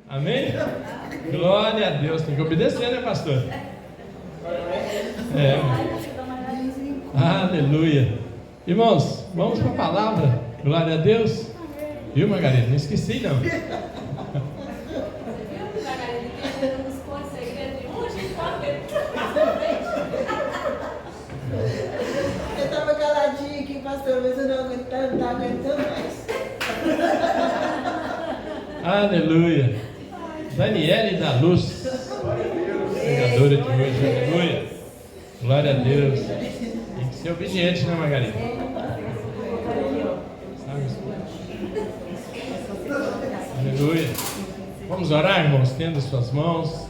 Amém? Glória a Deus. Tem que obedecer, né, pastor? Aleluia. Irmãos, vamos para a palavra. Glória a Deus. Viu, Margarida? Não esqueci, não. Eu estava caladinha aqui, pastor, mas eu não estava aguentando mais. Aleluia. Daniele da Luz, pregadora de hoje. Aleluia. Glória a Deus. Tem que ser obediente, né, Margarida? Aleluia. Vamos orar, irmãos, tendo as suas mãos.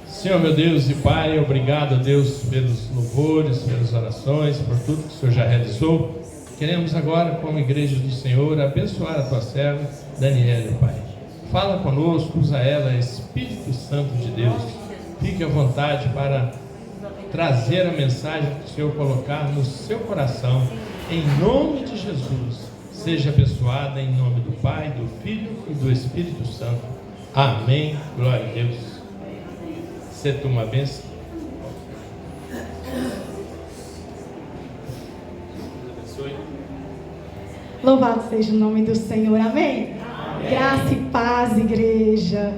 Senhor, meu Deus e Pai, obrigado a Deus pelos louvores, pelas orações, por tudo que o Senhor já realizou. Queremos agora, como igreja do Senhor, abençoar a tua serva, Daniele, Pai. Fala conosco, usa ela, Espírito Santo de Deus. Fique à vontade para trazer a mensagem que o Senhor colocar no seu coração, em nome de Jesus. Seja abençoada em nome do Pai, do Filho e do Espírito Santo. Amém. Glória a Deus. Você toma uma bênção. Abençoe. Louvado seja o nome do Senhor. Amém? Amém. Graça e paz, igreja.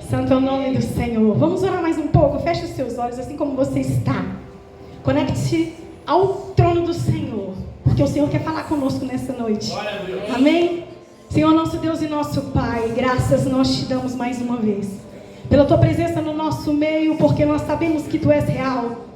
Santo é o nome do Senhor. Vamos orar mais um pouco. Feche os seus olhos assim como você está. Conecte-se ao trono do Senhor, porque o Senhor quer falar conosco nessa noite. Amém? Senhor, nosso Deus e nosso Pai, graças nós te damos mais uma vez pela tua presença no nosso meio, porque nós sabemos que tu és real.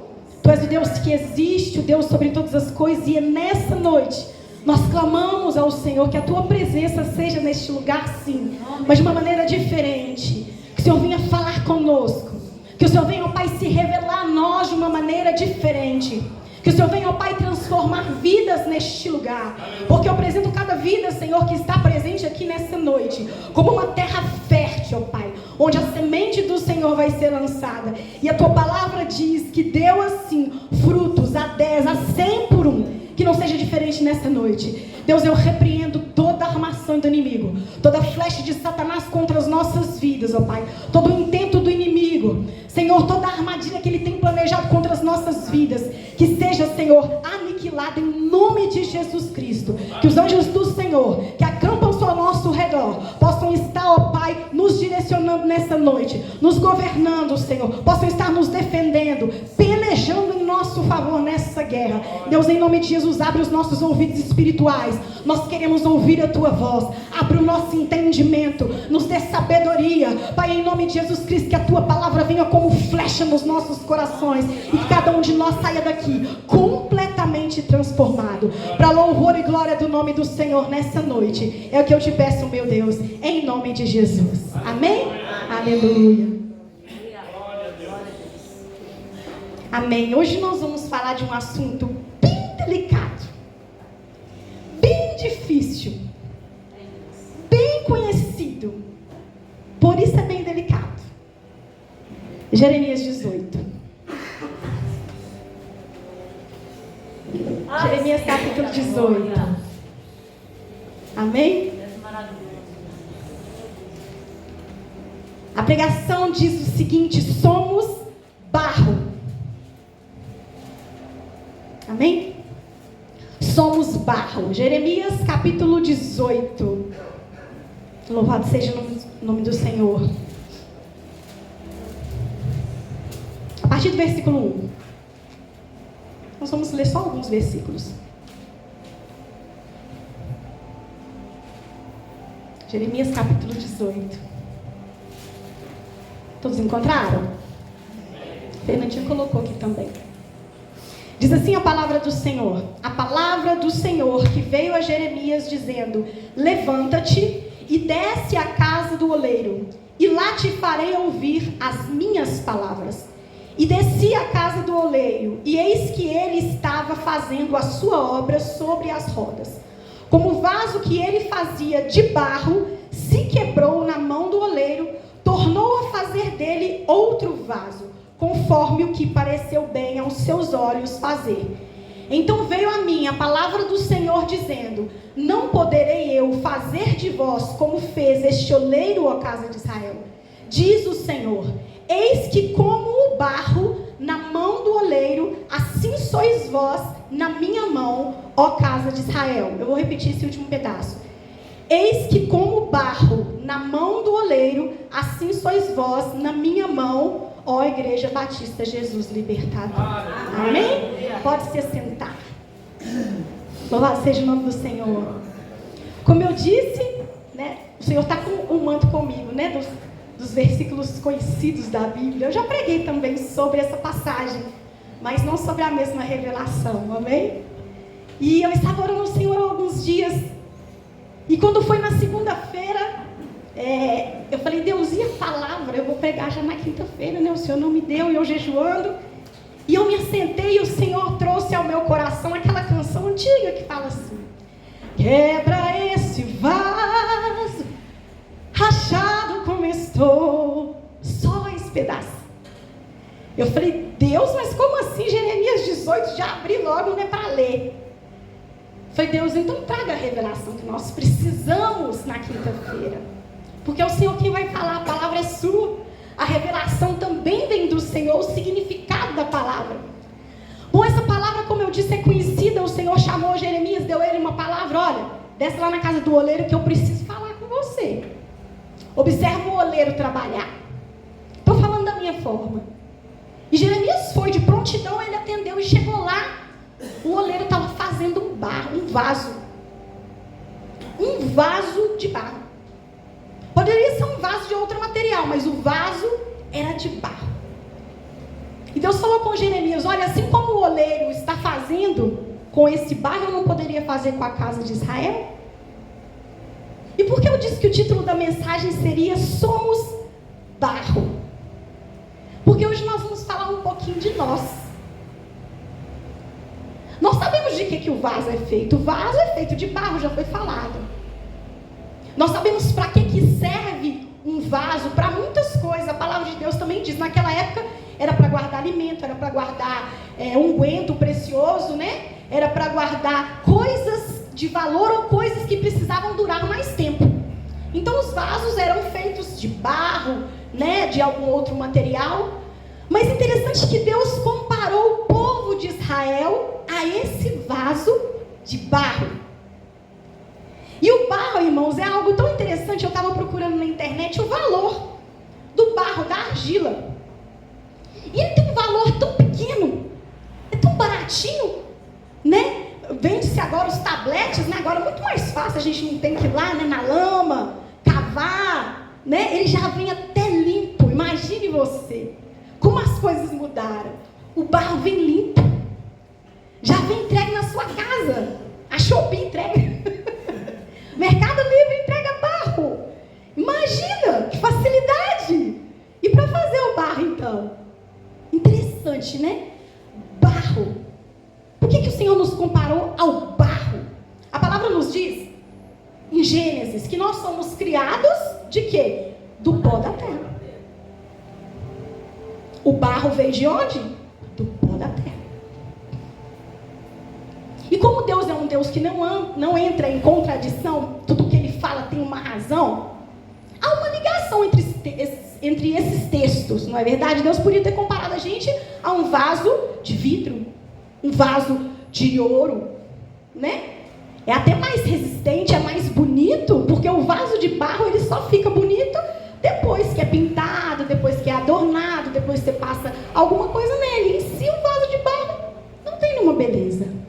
Tu és o Deus que existe, o Deus sobre todas as coisas, e nessa noite nós clamamos ao Senhor que a tua presença seja neste lugar, sim, mas de uma maneira diferente. Que o Senhor venha falar conosco, que o Senhor venha, ó Pai, se revelar a nós de uma maneira diferente. Que o Senhor venha, ó Pai, transformar vidas neste lugar. Porque eu apresento cada vida, Senhor, que está presente aqui nessa noite, como uma terra fértil, ó Pai, onde a semente do Senhor vai ser lançada. E a tua palavra diz que deu assim frutos a 10, a 100 por um. Que não seja diferente nessa noite. Deus, eu repreendo toda a armação do inimigo, toda flecha de Satanás contra as nossas vidas, ó Pai, todo o intento do inimigo, Senhor, toda a armadilha que ele tem planejado contra as nossas vidas, que seja, Senhor, aniquilada em nome de Jesus Cristo. Que os anjos do Senhor, que acampam-se ao nosso redor, possam estar, ó Pai, nos direcionando nessa noite, nos governando, Senhor, possam estar nos defendendo, pelejando em nosso favor nessa guerra. Deus, em nome de Jesus, abre os nossos ouvidos espirituais. Nós queremos ouvir a tua voz. Abre o nosso entendimento, nos dê sabedoria, Pai, em nome de Jesus Cristo, que a tua palavra venha como flecha nos nossos corações e que cada um de nós saia daqui completamente transformado, para louvor e glória do nome do Senhor nessa noite. É o que eu te peço, meu Deus, em nome de Jesus. Amém? Aleluia. Amém. Hoje nós vamos falar de um assunto bem delicado, bem difícil, bem conhecido, por isso é bem delicado. Jeremias 18. Jeremias capítulo 18. Amém? A pregação diz o seguinte: somos barro. Amém? Somos barro. Jeremias capítulo 18. Louvado seja o nome do Senhor. A partir do versículo 1. Nós vamos ler só alguns versículos. Jeremias capítulo 18. Todos encontraram? Fernandinho colocou aqui também. Diz assim a palavra do Senhor. A palavra do Senhor que veio a Jeremias dizendo: levanta-te e desce à casa do oleiro, e lá te farei ouvir as minhas palavras. E desci à casa do oleiro, e eis que ele estava fazendo a sua obra sobre as rodas. Como o vaso que ele fazia de barro se quebrou na mão do oleiro, tornou a fazer dele outro vaso, conforme o que pareceu bem aos seus olhos fazer. Então veio a mim a palavra do Senhor dizendo: não poderei eu fazer de vós como fez este oleiro, ó casa de Israel. Diz o Senhor: eis que como o barro na mão do oleiro, assim sois vós na minha mão, ó casa de Israel. Eu vou repetir esse último pedaço. Eis que como o barro na mão do oleiro, assim sois vós na minha mão, ó Igreja Batista Jesus Libertador. Amém? Pode se sentar. Louvado seja o nome do Senhor. Como eu disse, né, o Senhor está com um manto comigo, né, dos versículos conhecidos da Bíblia. Eu já preguei também sobre essa passagem, mas não sobre a mesma revelação, amém? E eu estava orando ao Senhor há alguns dias, e quando foi na segunda-feira, eu falei: Deus, e a palavra? Eu vou pregar já na quinta-feira, né? O Senhor não me deu, e eu jejuando. E eu me assentei, e o Senhor trouxe ao meu coração aquela canção antiga que fala assim: quebra esse vaso, rachado como estou, só esse pedaço. Eu falei: Deus, mas como assim? Jeremias 18, já abri logo, né, para ler. Falei: Deus, então traga a revelação que nós precisamos na quinta-feira, porque é o Senhor quem vai falar, a palavra é sua. A revelação também vem do Senhor, o significado da palavra. Bom, essa palavra, como eu disse, é conhecida. O Senhor chamou Jeremias, deu ele uma palavra: olha, desce lá na casa do oleiro que eu preciso falar com você. Observa o oleiro trabalhar. Estou falando da minha forma. E Jeremias foi de prontidão, ele atendeu e chegou lá. O oleiro estava fazendo um vaso de barro. Poderia ser um vaso de outro material, mas o vaso era de barro. E Deus falou com Jeremias: olha, assim como o oleiro está fazendo com esse barro, eu não poderia fazer com a casa de Israel? E por que eu disse que o título da mensagem seria Somos Barro? Porque hoje nós vamos falar um pouquinho de nós. Nós sabemos de que o vaso é feito. O vaso é feito de barro, já foi falado. Nós sabemos para que serve um vaso, para muitas coisas. A palavra de Deus também diz, naquela época era para guardar alimento, era para guardar unguento precioso, né? Era para guardar coisas de valor ou coisas que precisavam durar mais tempo. Então os vasos eram feitos de barro, né? De algum outro material. Mas interessante que Deus comparou o povo de Israel a esse vaso de barro. E o barro, irmãos, é algo tão interessante. Eu estava procurando na internet o valor do barro, da argila. E ele tem um valor tão pequeno, é tão baratinho, né? Vende-se agora os tabletes, né? Agora é muito mais fácil, a gente não tem que ir lá, né, na lama, cavar, né? Ele já vem até limpo. Imagine você, como as coisas mudaram. O barro vem limpo, já vem entregue na sua casa. A Shopee entrega. Mercado Livre entrega barro. Imagina, que facilidade. E para fazer o barro, então? Interessante, né? Barro. Por que o Senhor nos comparou ao barro? A palavra nos diz, em Gênesis, que nós somos criados de quê? Do pó da terra. O barro veio de onde? Do pó da terra. E como Deus é um Deus que não entra em contradição, tudo que Ele fala tem uma razão, há uma ligação entre esses textos, não é verdade? Deus podia ter comparado a gente a um vaso de vidro, um vaso de ouro, né? É até mais resistente, é mais bonito, porque o vaso de barro ele só fica bonito depois que é pintado, depois que é adornado, depois que você passa alguma coisa nele. Em si, o vaso de barro não tem nenhuma beleza.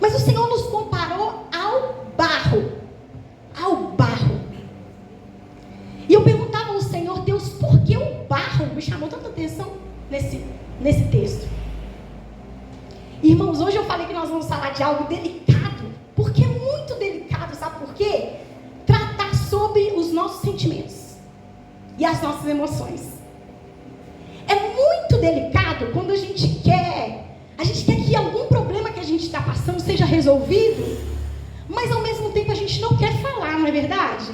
Mas o Senhor nos comparou ao barro. Ao barro. E eu perguntava ao Senhor: Deus, por que o barro? Me chamou tanta atenção nesse texto. Irmãos, hoje eu falei que nós vamos falar de algo delicado. Porque é muito delicado, sabe por quê? Tratar sobre os nossos sentimentos e as nossas emoções. É muito delicado quando a gente quer que algum problema que a gente está passando seja resolvido, mas ao mesmo tempo a gente não quer falar, não é verdade?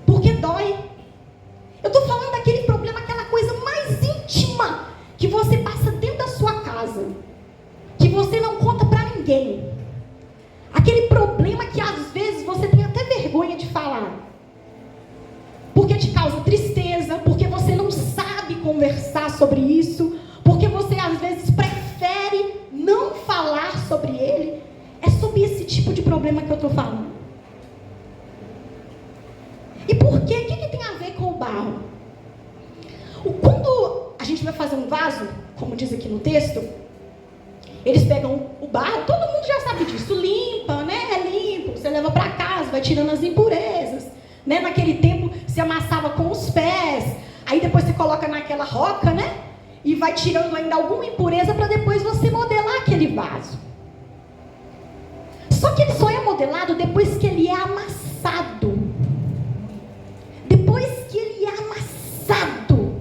Porque dói. Eu estou falando daquele problema, aquela coisa mais íntima que você passa dentro da sua casa, que você alguém. Aquele problema que às vezes você tem até vergonha de falar. Porque te causa tristeza, porque você não sabe conversar sobre isso, porque você às vezes prefere não falar sobre ele. É sobre esse tipo de problema que eu estou falando. E por quê? O que tem a ver com o barro? Quando a gente vai fazer um vaso, como diz aqui no texto, eles pegam o barro, todo mundo já sabe disso, limpa, né? É limpo, você leva para casa, vai tirando as impurezas, né? Naquele tempo se amassava com os pés, aí depois você coloca naquela roca, né? E vai tirando ainda alguma impureza para depois você modelar aquele vaso. Só que ele só é modelado depois que ele é amassado. Depois que ele é amassado,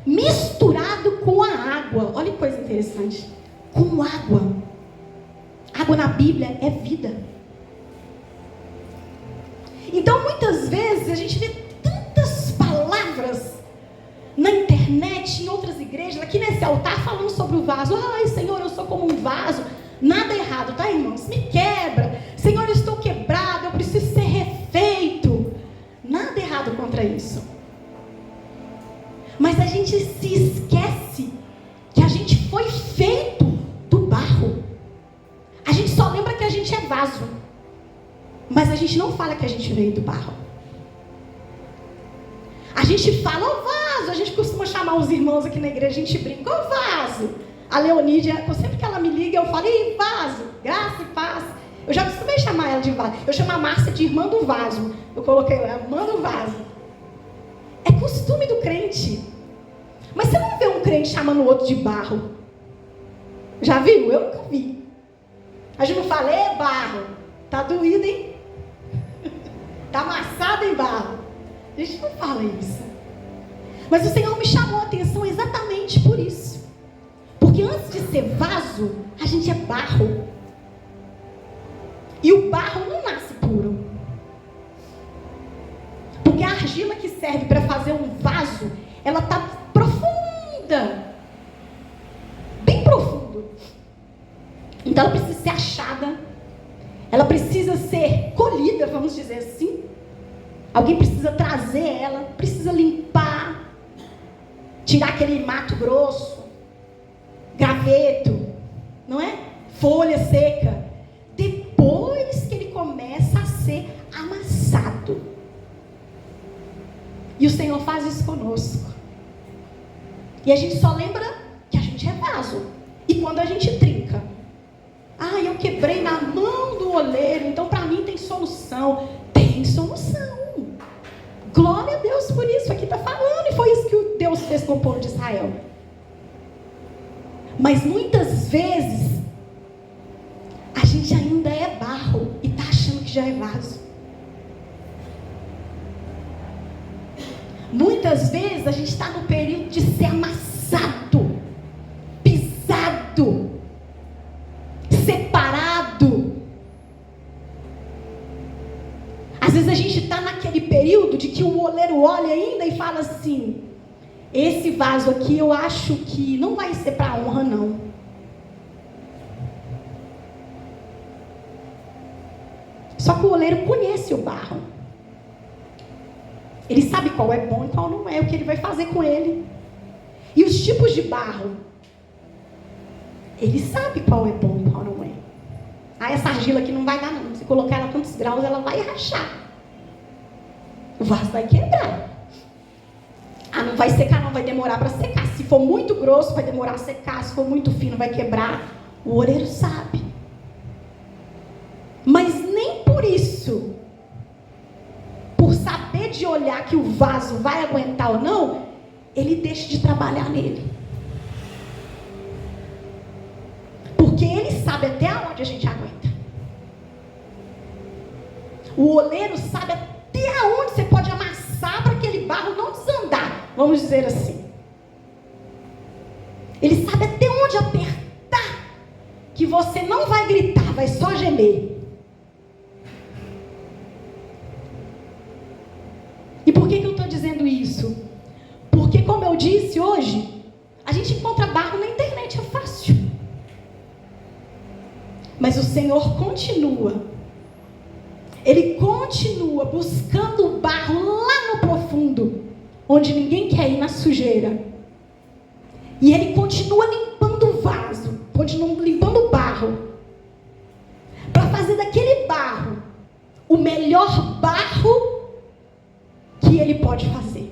misturado com a água. Olha que coisa interessante. Com água. Água na Bíblia é vida. Então, muitas vezes, a gente vê tantas palavras na internet, em outras igrejas, aqui nesse altar, falando sobre o vaso. Ai, Senhor, eu sou como um vaso. Nada errado, tá, irmãos? Me quebra. Senhor, eu estou quebrado, eu preciso ser refeito. Nada errado contra isso. Mas a gente se esquece que a gente foi feito do barro. A gente só lembra que a gente é vaso. Mas a gente não fala que a gente veio do barro. A gente fala, ô vaso. A gente costuma chamar os irmãos aqui na igreja, a gente brinca, ô vaso. A Leonídia, sempre que ela me liga, eu falo, ei, vaso, graça e paz. Eu já costumei chamar ela de vaso. Eu chamo a Márcia de irmã do vaso. Eu coloquei ela, irmã do vaso. É costume do crente. Mas você não vê um crente chamando o outro de barro? Já viu? Eu nunca vi. A gente não fala, barro. Tá doído, hein? Tá amassado em barro. A gente não fala isso. Mas o Senhor me chamou a atenção exatamente por isso. Porque antes de ser vaso, a gente é barro. E o barro não nasce puro. Porque a argila que serve para fazer um vaso, ela está profunda. Bem profundo. Então ela precisa ser achada. Ela precisa ser colhida, vamos dizer assim. Alguém precisa trazer ela, precisa limpar, tirar aquele mato grosso, graveto, não é? Folha seca. Depois que ele começa a ser amassado. E o Senhor faz isso conosco. E a gente só lembra que a gente é vaso. E quando a gente trinca, eu quebrei na mão do oleiro, então para mim tem solução. Tem solução. Glória a Deus por isso. Aqui está falando, e foi isso que Deus fez com o povo de Israel. Mas muitas vezes a gente ainda é barro e está achando que já é vaso. Muitas vezes a gente está no período de ser amassado, pisado, separado. Às vezes a gente está naquele período de que o oleiro olha ainda e fala assim: esse vaso aqui eu acho que não vai ser para honra não. Só que o oleiro conhece o barro. Ele sabe qual é bom e qual não é, o que ele vai fazer com ele. E os tipos de barro, ele sabe qual é bom e qual não é. Essa argila aqui não vai dar não. Se colocar ela a tantos graus, ela vai rachar. O vaso vai quebrar. Não vai secar não, vai demorar para secar. Se for muito grosso, vai demorar a secar. Se for muito fino, vai quebrar. O oleiro sabe. Mas nem por isso, por saber de olhar que o vaso vai aguentar ou não, ele deixa de trabalhar nele. Porque ele sabe até onde a gente aguenta. O oleiro sabe até onde você pode amassar para aquele barro não desandar, vamos dizer assim. Ele sabe até onde apertar, que você não vai gritar, vai só gemer. E por que eu estou dizendo isso? Porque, como eu disse hoje, a gente encontra barro na internet, é fácil. Mas o Senhor continua. Ele continua buscando o barro lá no profundo, onde ninguém quer ir, na sujeira. E Ele continua limpando o vaso, continua limpando o barro, para fazer daquele barro o melhor barro que Ele pode fazer.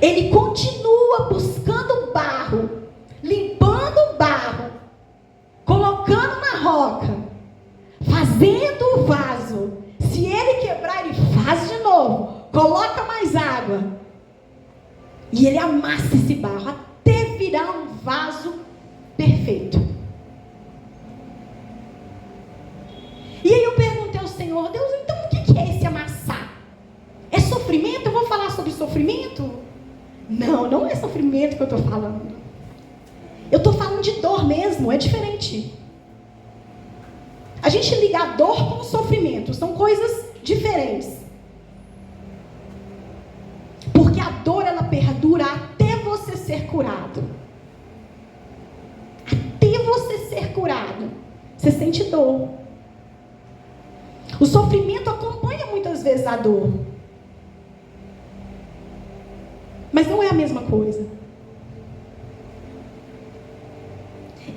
Ele continua buscando o barro, limpando o barro, colocando na roca, fazendo o vaso. Se ele quebrar, ele faz de novo, coloca mais água, e ele amassa esse barro até virar um vaso perfeito. E aí eu perguntei ao Senhor: Deus, então o que é esse amassar? É sofrimento? Eu vou falar sobre sofrimento? Não, não é sofrimento que eu estou falando. Eu estou falando de dor mesmo, é diferente. A gente liga a dor com o sofrimento, são coisas diferentes. Porque a dor, ela perdura até você ser curado. Até você ser curado, você sente dor. O sofrimento acompanha muitas vezes a dor. Mas não é a mesma coisa.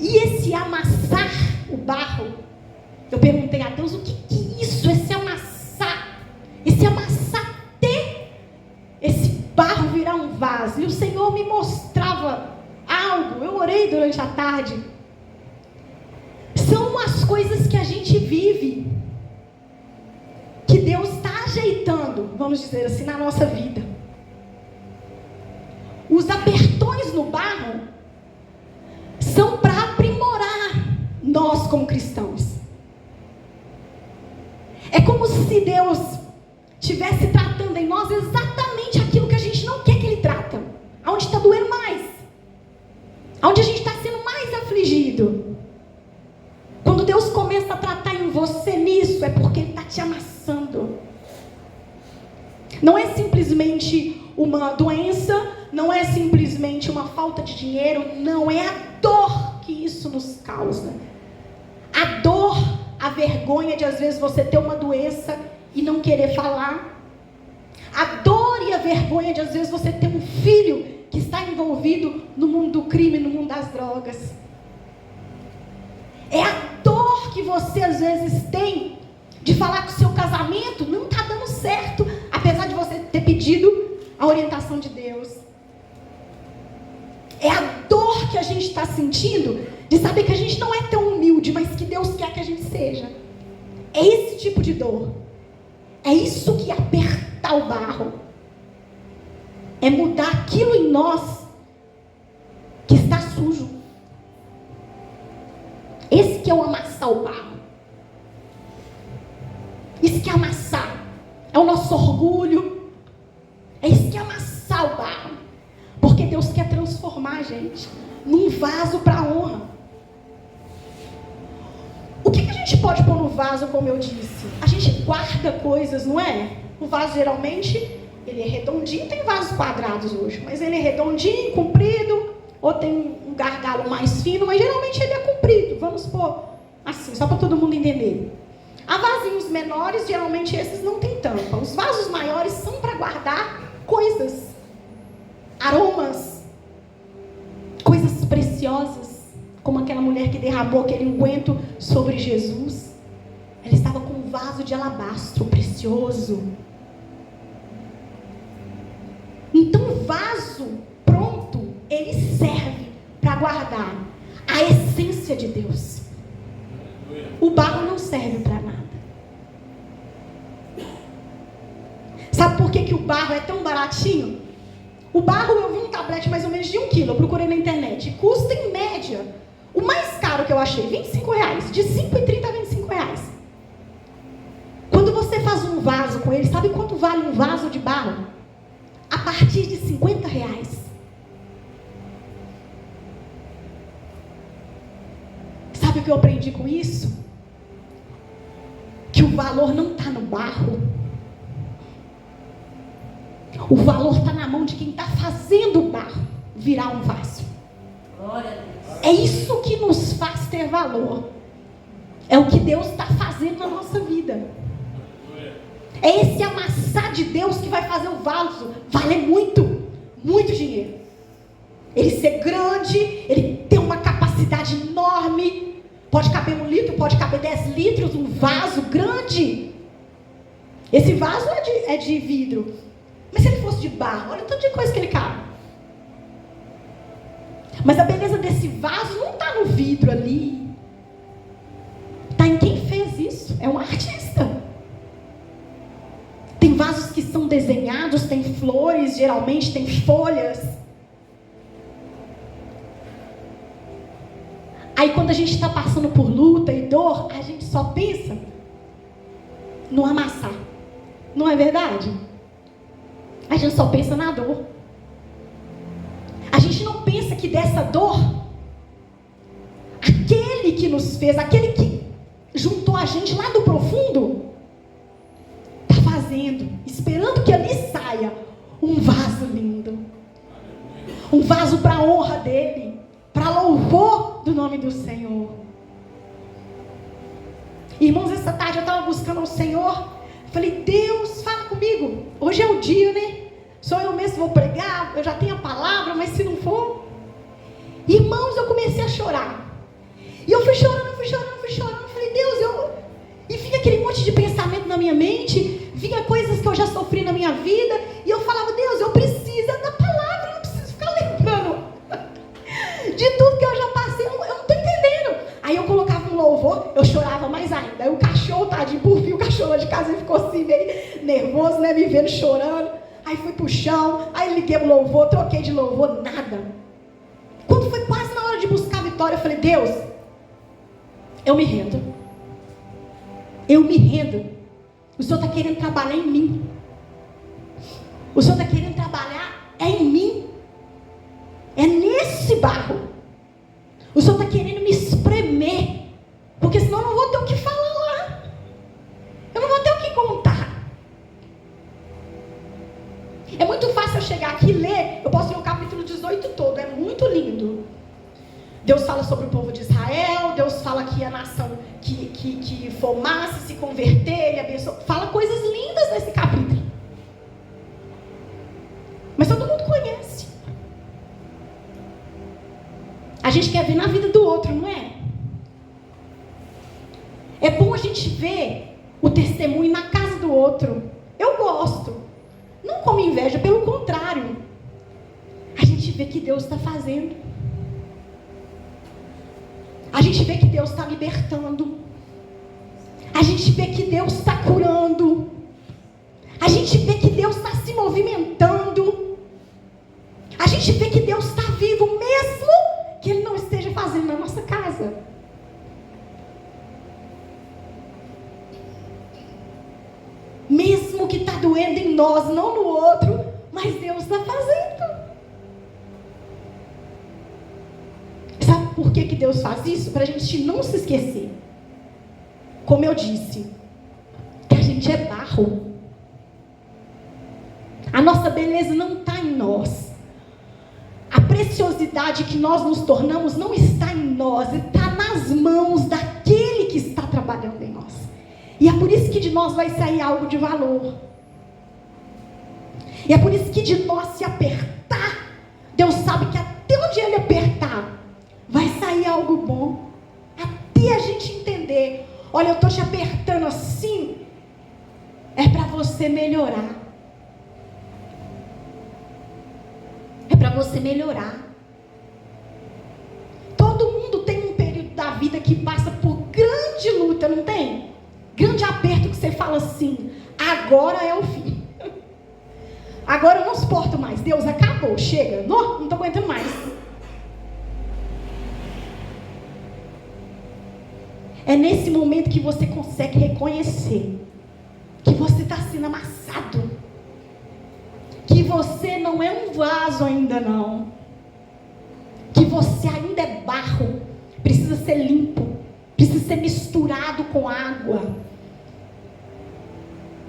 E esse amassar o barro, eu perguntei a Deus: o que é isso? Esse amassar até esse barro virar um vaso. E o Senhor me mostrava algo. Eu orei durante a tarde. São as coisas que a gente vive, que Deus está ajeitando, vamos dizer assim, na nossa vida. Os apertões no barro são para aprimorar nós como cristãos. É como se Deus estivesse tratando em nós exatamente aquilo que a gente não quer que Ele trata. Aonde está doendo mais, aonde a gente está sendo mais afligido. Quando Deus começa a tratar em você nisso, é porque Ele está te amassando. Não é simplesmente uma doença, não é simplesmente uma falta de dinheiro, não, é a dor que isso nos causa. A dor, a vergonha de às vezes você ter uma doença e não querer falar. A dor e a vergonha de às vezes você ter um filho que está envolvido no mundo do crime, no mundo das drogas. É a dor que você às vezes tem de falar que o seu casamento não está dando certo, apesar de você ter pedido a orientação de Deus. É a dor que a gente está sentindo de saber que a gente não é tão humilde, mas que Deus quer que a gente seja. É esse tipo de dor. É isso que é apertar o barro. É mudar aquilo em nós que está sujo. Esse que é o amassar o barro. Isso que é amassar. É o nosso orgulho. É isso que é amassar o barro. Porque Deus quer transformar a gente num vaso para a honra. O que a gente pode pôr no vaso, como eu disse? A gente guarda coisas, não é? O vaso geralmente, ele é redondinho, tem vasos quadrados hoje, mas ele é redondinho, comprido, ou tem um gargalo mais fino, mas geralmente ele é comprido. Vamos pôr assim, só para todo mundo entender. Há vasinhos menores, geralmente esses não tem tampa. Os vasos maiores são para guardar coisas, aromas, coisas preciosas, como aquela mulher que derramou aquele unguento sobre Jesus. Ela estava com um vaso de alabastro precioso. Então o vaso pronto, ele serve para guardar a essência de Deus. O barro não serve para nada. Sabe por que o barro é tão baratinho? O barro, eu vi um tablete mais ou menos de 1 quilo, eu procurei na internet, custa em média, o mais caro que eu achei, R$25, de 5,30 a R$25. Quando você faz um vaso com ele, sabe quanto vale um vaso de barro? A partir de R$50. Sabe o que eu aprendi com isso? Que o valor não está no barro. O valor está na mão de quem está fazendo o barro virar um vaso. É isso que nos faz ter valor. É o que Deus está fazendo na nossa vida. É esse amassar de Deus que vai fazer o vaso valer muito, muito dinheiro. Ele ser grande, ele ter uma capacidade enorme. Pode caber 1 litro, pode caber 10 litros, um vaso grande. Esse vaso é de vidro. Mas se ele fosse de barro, olha o tanto de coisa que ele cabe. Mas a beleza desse vaso não está no vidro ali. Está em quem fez isso. É um artista. Tem vasos que são desenhados, tem flores, geralmente tem folhas. Aí quando a gente está passando por luta e dor, a gente só pensa no amassar. Não é verdade? A gente só pensa na dor. A gente não pensa que dessa dor, aquele que nos fez, aquele que juntou a gente lá do profundo, está fazendo, esperando que ali saia um vaso lindo. Um vaso para a honra dele, para louvor do nome do Senhor. Irmãos, essa tarde eu estava buscando ao Senhor. Falei, Deus, fala comigo. Hoje é o dia, né? Só eu mesmo vou pregar, eu já tenho a palavra, mas se não for... Irmãos, eu comecei a chorar. E eu fui chorando. Falei, Deus, E vinha aquele monte de pensamento na minha mente, vinha coisas que eu já sofri na minha vida, e eu falava, Deus, eu preciso da palavra, eu não preciso ficar lembrando de tudo que eu já passei, eu não estou entendendo. Aí eu colocava um louvor, eu chorava mais ainda. Aí o cachorro, tadinho, por fim, o cachorro lá de casa, ele ficou assim, meio nervoso, né, me vendo chorando. Aí fui pro chão, aí liguei o louvor, troquei de louvor, nada. Quando foi quase na hora de buscar a vitória, eu falei, Deus, eu me rendo. Eu me rendo. O Senhor está querendo trabalhar em mim. O Senhor está querendo trabalhar em mim. É nesse barro. O Senhor está querendo me espremer. Porque senão eu não vou ter o que falar lá. Eu não vou ter o que contar. É muito fácil eu chegar aqui e ler. Eu posso ler o capítulo 18 todo. É muito lindo. Deus fala sobre o povo de Israel. Deus fala que a nação que for massa, se converter, ele abençoa. Fala coisas lindas nesse capítulo. Mas todo mundo conhece. A gente quer ver na vida do outro, não é? É bom a gente ver o testemunho na casa do outro. Eu gosto. Não como inveja, pelo contrário. A gente vê que Deus está fazendo. A gente vê que Deus está libertando. A gente vê que Deus está curando. A gente vê que Deus está se movimentando. A gente vê que Deus está vivo, mesmo que Ele não esteja fazendo na nossa casa. Mesmo que está doendo em nós, não no outro, mas Deus está fazendo. Sabe por que Deus faz isso? Para a gente não se esquecer. Como eu disse, que a gente é barro. A nossa beleza não está em nós. A preciosidade que nós nos tornamos não está em nós, está nas mãos daquele que está trabalhando em nós. E é por isso que de nós vai sair algo de valor. E é por isso que de nós se apertar, Deus sabe que até onde Ele apertar, vai sair algo bom. Até a gente entender, olha, eu estou te apertando assim, é para você melhorar. É para você melhorar. Todo mundo tem um período da vida que passa por grande luta, não tem? Grande aperto que você fala assim, agora é o fim. Agora eu não suporto mais. Deus, acabou, chega. Não estou aguentando mais. É nesse momento que você consegue reconhecer que você está sendo amassado. Que você não é um vaso ainda não. Que você ainda é barro. Precisa ser limpo. Precisa ser misturado com água.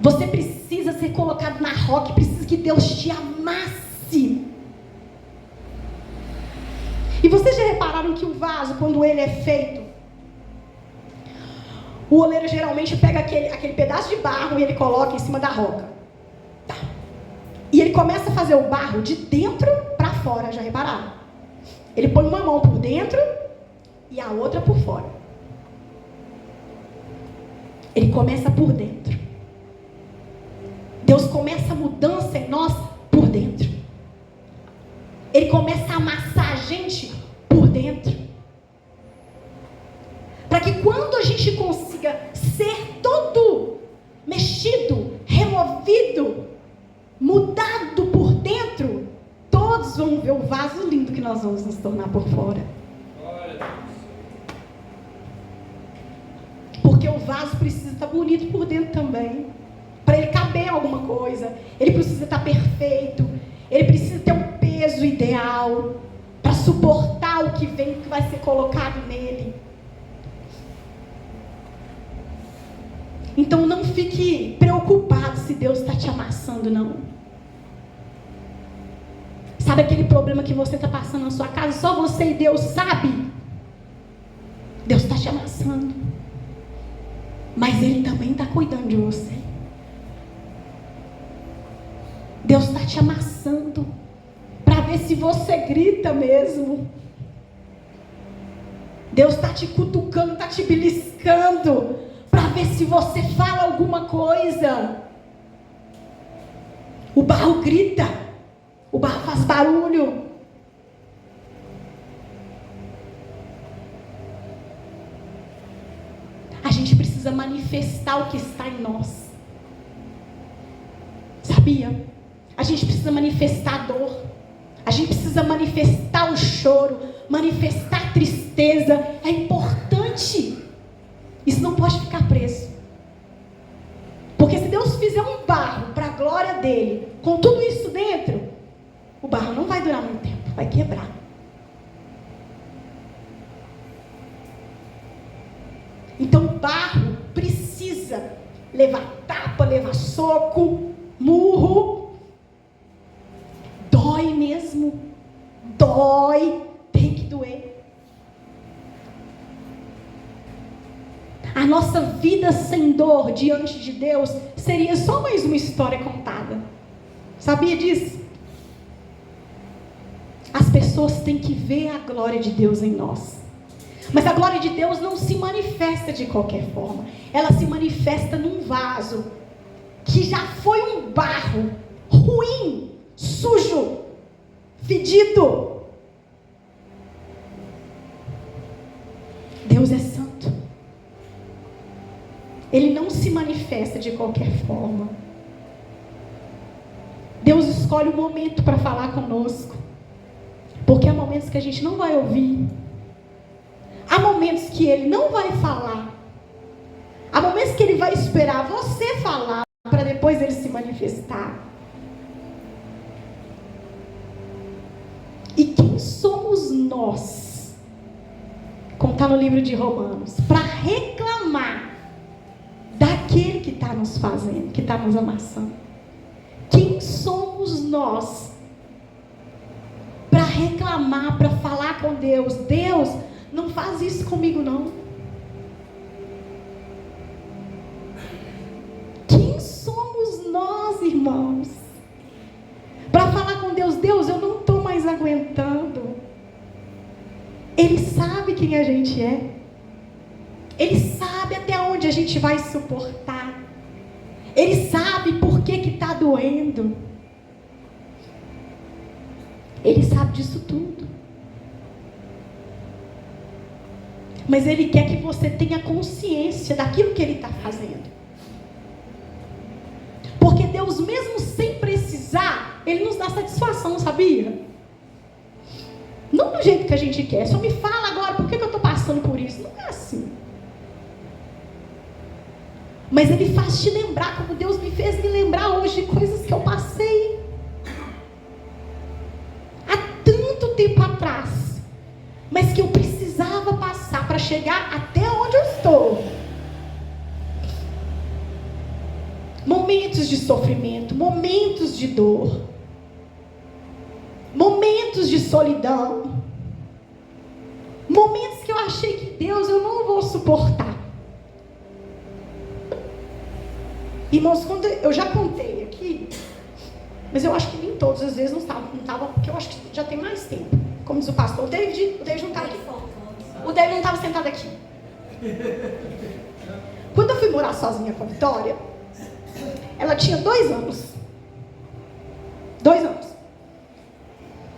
Você precisa ser colocado na roca. Precisa que Deus te amasse. E vocês já repararam repararam que o vaso, quando ele é feito, o oleiro geralmente pega aquele pedaço de barro e ele coloca em cima da roca. Tá. E ele começa a fazer o barro de dentro para fora, já repararam? Ele põe uma mão por dentro e a outra por fora. Ele começa por dentro. Deus começa a mudança em nós por dentro. Ele começa a amassar a gente por dentro. Para que quando a gente consiga ser todo mexido, removido, mudado por dentro, todos vão ver o vaso lindo que nós vamos nos tornar por fora. Porque o vaso precisa estar bonito por dentro também. Para ele caber em alguma coisa, ele precisa estar perfeito, ele precisa ter um peso ideal para suportar o que vem, que vai ser colocado nele. Então não fique preocupado se Deus está te amassando, não. Sabe aquele problema que você está passando na sua casa, só você e Deus sabe? Deus está te amassando. Mas Ele também está cuidando de você. Deus está te amassando para ver se você grita mesmo. Deus está te cutucando, está te beliscando para ver se você fala alguma coisa. O barro grita, o barro faz barulho. A gente precisa manifestar o que está em nós. Sabia? A gente precisa manifestar a dor. A gente precisa manifestar o choro, manifestar a tristeza. É importante. Isso não pode ficar preso. Porque se Deus fizer um barro para a glória dele, com tudo isso dentro, o barro não vai durar muito tempo, vai quebrar. Então o barro precisa levar tapa, levar soco, murro. Dói mesmo. Dói. Tem que doer. A nossa vida sem dor diante de Deus seria só mais uma história contada. Sabia disso? As pessoas têm que ver a glória de Deus em nós. Mas a glória de Deus não se manifesta de qualquer forma. Ela se manifesta num vaso que já foi um barro ruim, sujo, fedido. Deus é santo. Ele não se manifesta de qualquer forma. Deus escolhe o momento para falar conosco. Porque há momentos que a gente não vai ouvir. Há momentos que Ele não vai falar. Há momentos que Ele vai esperar você falar para depois Ele se manifestar. E quem somos nós, como está no livro de Romanos, para reclamar daquele que está nos fazendo, que está nos amassando? Quem somos nós para reclamar, para falar com Deus? Deus, não faz isso comigo não. Quem somos nós, irmãos, para falar com Deus? Deus, eu não estou mais aguentando. Ele sabe quem a gente é. Ele sabe até onde a gente vai suportar. Ele sabe por que está doendo. Ele sabe disso tudo. Mas Ele quer que você tenha consciência daquilo que Ele está fazendo. Porque Deus, mesmo sem precisar, Ele nos dá satisfação, sabia? Não do jeito que a gente quer. Só me fala agora, por que eu estou passando por isso? Não é assim. Mas Ele faz te lembrar, como Deus me fez me lembrar hoje de coisas que eu passei há tanto tempo atrás, mas que eu precisava passar para chegar até onde eu estou. Momentos de sofrimento, momentos de dor, momentos de solidão, Momentos que eu achei que Deus, eu não vou suportar. Irmãos, quando eu já contei aqui, mas eu acho que nem todas as vezes não estava, porque eu acho que já tem mais tempo. Como diz o pastor, o David não estava aqui. O David não estava sentado aqui. Quando eu fui morar sozinha com a Vitória, ela tinha 2 anos. 2 anos.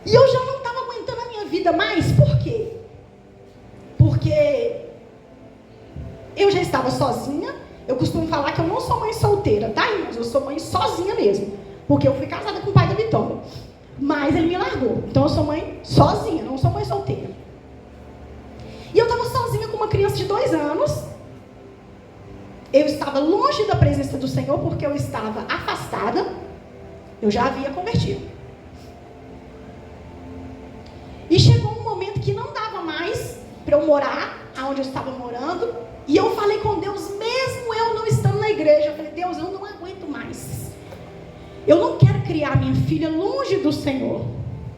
E eu já não estava aguentando a minha vida mais. Por quê? Porque eu já estava sozinha. Eu costumo falar que eu não sou mãe solteira, tá, irmãos? Eu sou mãe sozinha mesmo. Porque eu fui casada com o pai da Vitória. Mas ele me largou. Então eu sou mãe sozinha, não sou mãe solteira. E eu estava sozinha com uma criança de 2 anos. Eu estava longe da presença do Senhor porque eu estava afastada. Eu já havia convertido. E chegou um momento que não dava mais para eu morar onde eu estava morando. E eu falei com Deus, mesmo eu não estando na igreja. Eu falei, Deus, eu não aguento mais. Eu não quero criar minha filha longe do Senhor.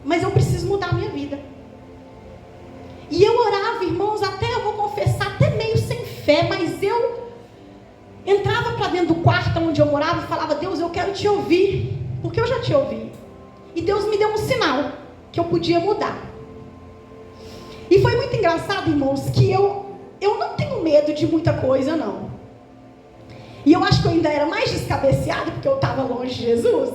Mas eu preciso mudar a minha vida. E eu orava, irmãos, até eu vou confessar, até meio sem fé, mas eu entrava para dentro do quarto onde eu morava e falava, Deus, eu quero te ouvir, porque eu já te ouvi. E Deus me deu um sinal que eu podia mudar. E foi muito engraçado, irmãos, que eu não tenho medo de muita coisa, não. E eu acho que eu ainda era mais descabeceada, porque eu estava longe de Jesus.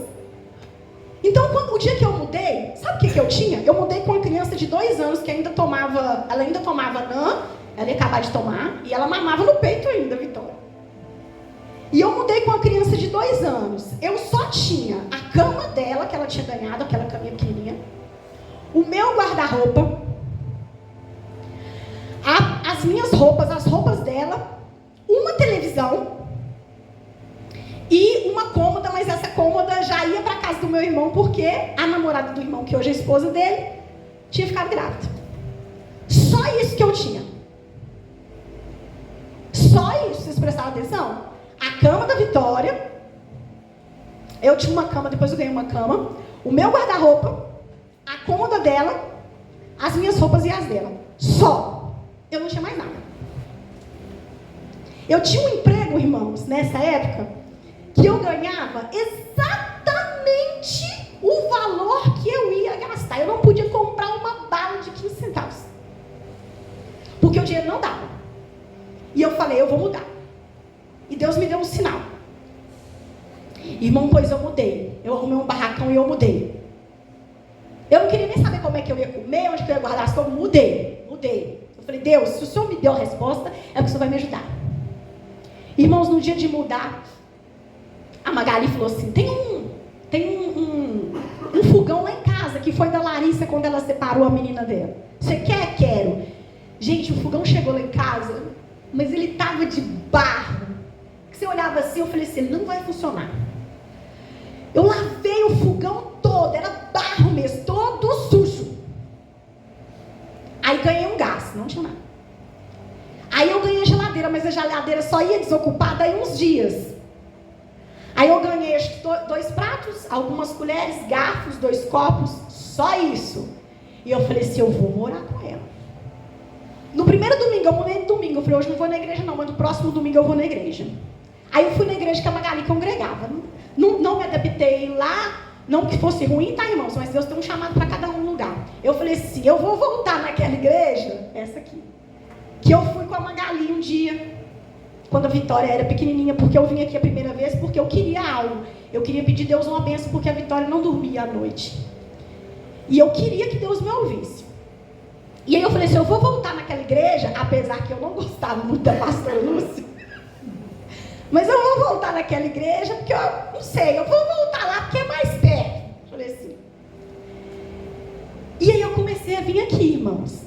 Então, o dia que eu mudei, sabe o que eu tinha? Eu mudei com uma criança de 2 anos que ela ainda tomava NAN, ela ia acabar de tomar, e ela mamava no peito ainda, Vitória. E eu mudei com uma criança de 2 anos. Eu só tinha a cama dela, que ela tinha ganhado, aquela caminha pequenininha, o meu guarda-roupa, as minhas roupas, as roupas dela, uma televisão e uma cômoda, mas essa cômoda já ia para casa do meu irmão, porque a namorada do irmão, que hoje é a esposa dele, tinha ficado grávida. Só isso que eu tinha. Só isso, vocês prestaram atenção? A cama da Vitória, eu tinha uma cama, depois eu ganhei uma cama, o meu guarda-roupa, a cômoda dela, as minhas roupas e as dela. Só. Eu não tinha mais nada. Eu tinha um emprego, irmãos, nessa época, que eu ganhava exatamente o valor que eu ia gastar. Eu não podia comprar uma bala de 15 centavos. Porque o dinheiro não dava. E eu falei, eu vou mudar. E Deus me deu um sinal. Irmão, pois eu mudei. Eu arrumei um barracão e eu mudei. Eu não queria nem saber como é que eu ia comer, onde que eu ia guardar as coisas. Mudei. Eu falei, Deus, se o Senhor me deu a resposta, é porque o Senhor vai me ajudar. Irmãos, no dia de mudar, a Magali falou assim, tem um fogão lá em casa, que foi da Larissa quando ela separou a menina dela. Você quer? Quero. Gente, o fogão chegou lá em casa, mas ele estava de barro. Você olhava assim, eu falei assim, ele não vai funcionar. Eu lavei o fogão todo, era barro mesmo, todo sujo. Aí ganhei um gás, não tinha nada. Aí eu ganhei a geladeira, mas a geladeira só ia desocupada aí uns dias. Aí eu ganhei 2 pratos, algumas colheres, garfos, 2 copos, só isso. E eu falei assim, eu vou morar com ela. No primeiro domingo, eu mudei no domingo, eu falei, hoje não vou na igreja não, mas no próximo domingo eu vou na igreja. Aí eu fui na igreja que a Magali congregava. Não me adaptei lá, não que fosse ruim, tá, irmãos? Mas Deus tem um chamado para cada um lugar. Eu falei assim, eu vou voltar naquela igreja, essa aqui, que eu fui com a Magali um dia, quando a Vitória era pequenininha, porque eu vim aqui a primeira vez, porque eu queria algo. Eu queria pedir a Deus uma bênção, porque a Vitória não dormia à noite. E eu queria que Deus me ouvisse. E aí eu falei assim, eu vou voltar naquela igreja, apesar que eu não gostava muito da pastora Lúcia. Mas eu vou voltar naquela igreja, porque eu não sei, eu vou voltar lá porque é mais perto. Eu falei assim. E aí eu comecei a vir aqui, irmãos.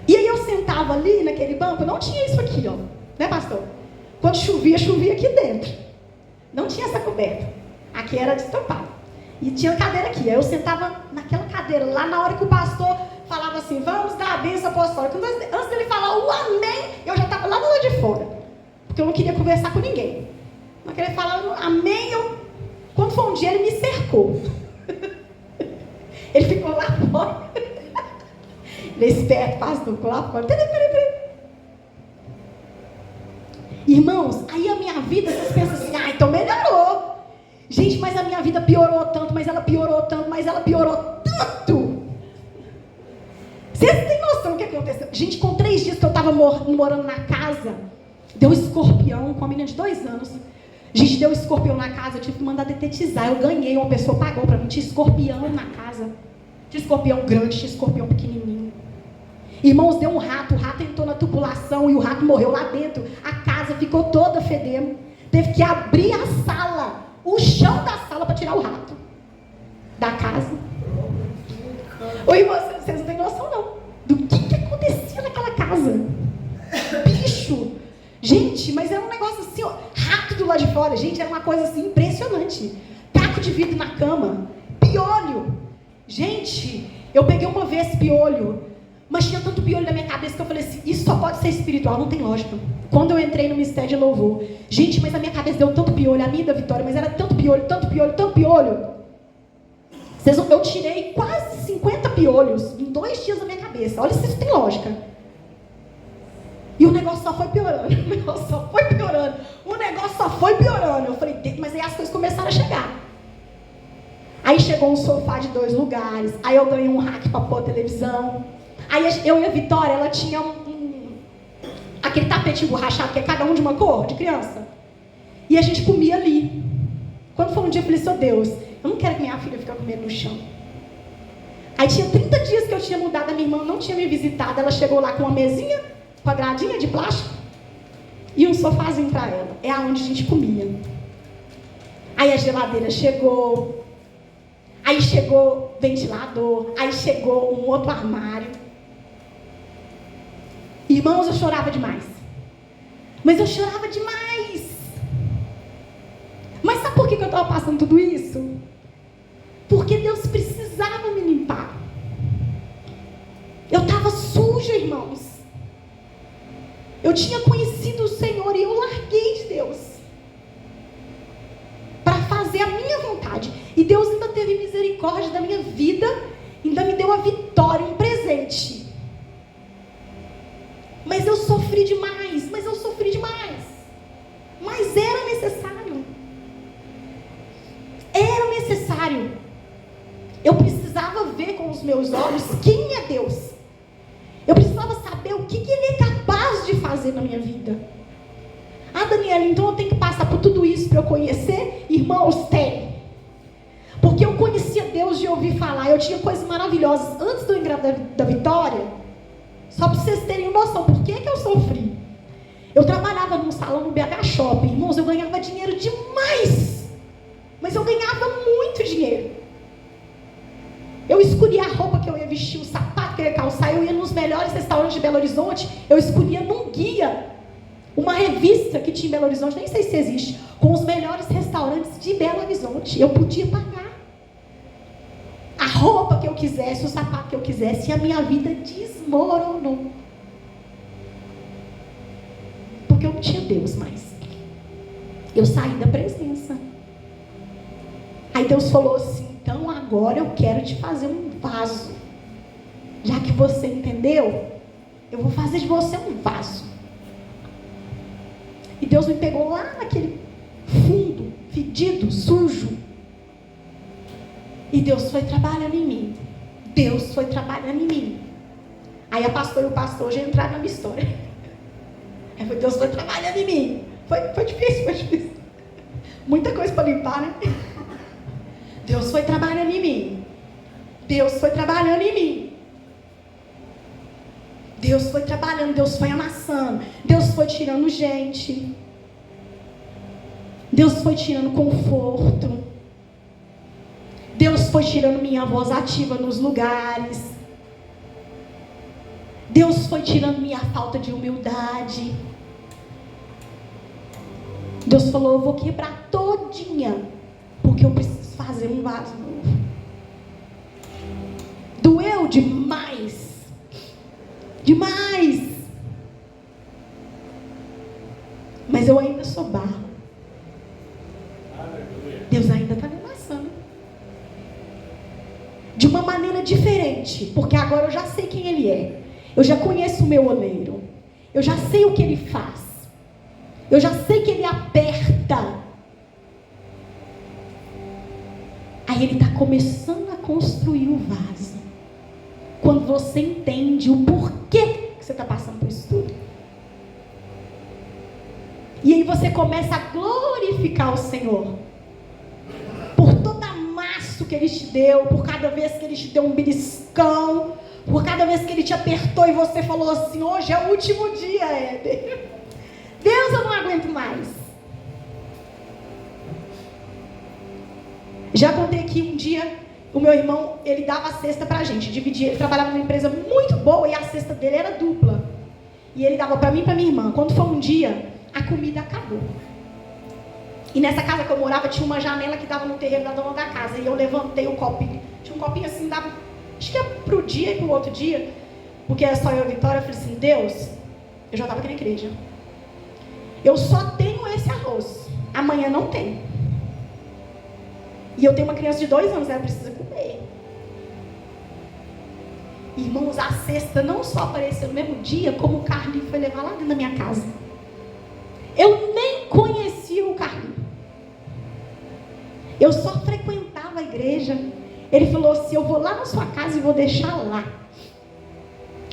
E aí eu sentava ali naquele banco, não tinha isso aqui, ó. Né, pastor? Quando chovia, chovia aqui dentro. Não tinha essa coberta. Aqui era destampado. E tinha cadeira aqui. Aí eu sentava naquela cadeira lá, na hora que o pastor falava assim, vamos dar a bênção apostólica. Antes dele falar o amém, eu já estava lá do lado de fora. Porque eu não queria conversar com ninguém. Não queria falar amém. Quando foi um dia, ele me cercou. Ele ficou lá fora. Ele é esperto, pastor, lá fora. Peraí. Irmãos, aí a minha vida, vocês pensam assim, então melhorou. Gente, mas a minha vida piorou tanto, mas ela piorou tanto, mas ela piorou tanto. Vocês têm noção do que aconteceu? Gente, com 3 dias que eu estava morando na casa, deu um escorpião com uma menina de 2 anos. Gente, deu um escorpião na casa, eu tive que mandar detetizar. Eu ganhei, uma pessoa pagou para mim. Tinha escorpião na casa. Tinha escorpião grande, tinha escorpião pequenininho. Irmãos, deu um rato, o rato entrou na tubulação e o rato morreu lá dentro. A casa ficou toda fedendo. Teve que abrir a sala, o chão da sala para tirar o rato da casa. Ô irmãos, vocês não têm noção não do que acontecia naquela casa. Bicho. Gente, mas era um negócio assim, ó, rato do lado de fora. Gente, era uma coisa assim impressionante. Caco de vidro na cama, piolho. Gente, eu peguei uma vez piolho, mas tinha tanto piolho na minha cabeça que eu falei assim, isso só pode ser espiritual, não tem lógica. Quando eu entrei no Mistério de Louvor, gente, mas a minha cabeça deu tanto piolho, a minha da Vitória, mas era tanto piolho. Eu tirei quase 50 piolhos em 2 dias na minha cabeça. Olha se isso tem lógica. E o negócio só foi piorando. Eu falei, mas aí as coisas começaram a chegar. Aí chegou um sofá de 2 lugares. Aí eu ganhei um rack para pôr a televisão. Aí eu e a Vitória, ela tinha aquele tapete borrachado que é cada um de uma cor, de criança. E a gente comia ali. Quando foi um dia, eu falei, Deus, eu não quero que minha filha fique comendo no chão. Aí tinha 30 dias que eu tinha mudado, a minha irmã não tinha me visitado. Ela chegou lá com uma mesinha, quadradinha de plástico, e um sofazinho para ela. É aonde a gente comia. Aí a geladeira chegou. Aí chegou ventilador. Aí chegou um outro armário. Irmãos, eu chorava demais. Mas eu chorava demais. Mas sabe por que eu estava passando tudo isso? Porque Deus precisava me limpar. Eu estava suja, irmãos. Eu tinha conhecido o Senhor e eu larguei de Deus para fazer a minha vontade. E Deus ainda teve misericórdia da minha vida, ainda me deu a vitória, um presente. Mas eu sofri demais. Mas era necessário. Eu precisava ver com os meus olhos quem é Deus. Eu precisava saber o que Ele é capaz de fazer na minha vida. Daniela, então eu tenho que passar por tudo isso para eu conhecer? Irmãos, tem. Porque eu conhecia Deus de ouvir falar. Eu tinha coisas maravilhosas antes do engravidar da Vitória. Só para vocês terem noção, por que eu sofri? Eu trabalhava num salão no BH Shopping. Irmãos, eu ganhava dinheiro demais. Mas eu ganhava muito dinheiro. Eu escolhia a roupa que eu ia vestir, o sapato que eu ia calçar. Eu ia nos melhores restaurantes de Belo Horizonte. Eu escolhia num guia, uma revista que tinha em Belo Horizonte, nem sei se existe, com os melhores restaurantes de Belo Horizonte. Eu podia pagar a roupa que eu quisesse, o sapato que eu quisesse, e a minha vida desmoronou. Porque eu não tinha Deus mais. Eu saí da presença. Aí Deus falou assim, então agora eu quero te fazer um vaso. Já que você entendeu, eu vou fazer de você um vaso. E Deus me pegou lá naquele fundo, fedido, sujo. E Deus foi trabalhando em mim. Aí a pastora e o pastor já entraram na minha história. Aí foi, Deus foi trabalhando em mim. Foi difícil. Muita coisa para limpar, né? Deus foi trabalhando em mim. Deus foi trabalhando, Deus foi amassando. Deus foi tirando gente. Deus foi tirando conforto. Deus foi tirando minha voz ativa nos lugares. Deus foi tirando minha falta de humildade. Deus falou, eu vou quebrar todinha, porque eu preciso fazer um vaso novo. Doeu demais. Mas eu ainda sou barro. Deus ainda está me amassando. De uma maneira diferente, porque agora eu já sei quem ele é. Eu já conheço o meu oleiro. Eu já sei o que ele faz. Eu já sei que ele aperta. Aí ele está começando a construir o vaso. Quando você entende o porquê que você está passando por isso tudo. E aí você começa a glorificar o Senhor. Por todo amasso que Ele te deu. Por cada vez que Ele te deu um beliscão. Por cada vez que Ele te apertou e você falou assim: hoje é o último dia, Éder. Deus, eu não aguento mais. Já contei aqui um dia, o meu irmão, ele dava a cesta pra gente, dividia, ele trabalhava numa empresa muito boa e a cesta dele era dupla. E ele dava pra mim e pra minha irmã. Quando foi um dia, a comida acabou. E nessa casa que eu morava, tinha uma janela que dava no terreno da dona da casa. E eu levantei o copinho, tinha um copinho assim, dava, acho que era pro dia e pro outro dia, porque era só eu e a Vitória. Eu falei assim: Deus, eu já estava aqui na igreja, eu só tenho esse arroz, amanhã não tem. E eu tenho uma criança de 2 anos, ela precisa comer. Irmãos, a cesta não só apareceu no mesmo dia, como o Carlinhos foi levar lá dentro da minha casa. Eu nem conhecia o Carlinhos. Eu só frequentava a igreja. Ele falou assim: eu vou lá na sua casa e vou deixar lá.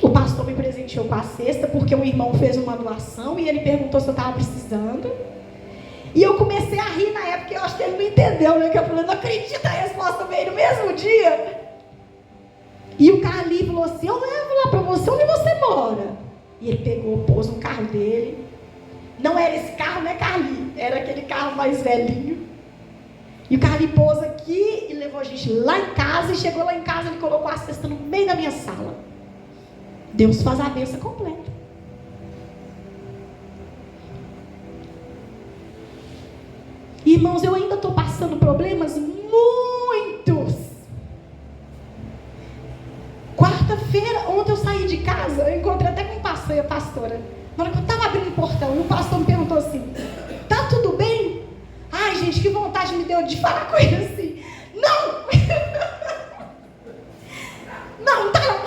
O pastor me presenteou com a cesta, porque o irmão fez uma doação e ele perguntou se eu estava precisando. E eu comecei a rir na época, eu acho que ele não entendeu, né? Que eu falei: não acredito, a resposta veio no mesmo dia. E o Carlinhos falou assim: eu levo lá para você onde você mora. E ele pegou, pôs no carro dele. Não era esse carro, né, Carlinhos? Era aquele carro mais velhinho. E o Carlinhos pôs aqui e levou a gente lá em casa. E chegou lá em casa, ele colocou a cesta no meio da minha sala. Deus faz a bênção completa. Irmãos, eu ainda estou passando problemas muitos. Quarta-feira, ontem eu saí de casa, eu encontrei até com o pastor e a pastora. Na hora que eu estava abrindo o portão, e o pastor me perguntou assim: tá tudo bem? Ai, gente, que vontade me deu de falar com ele assim. Não! Não, tá não.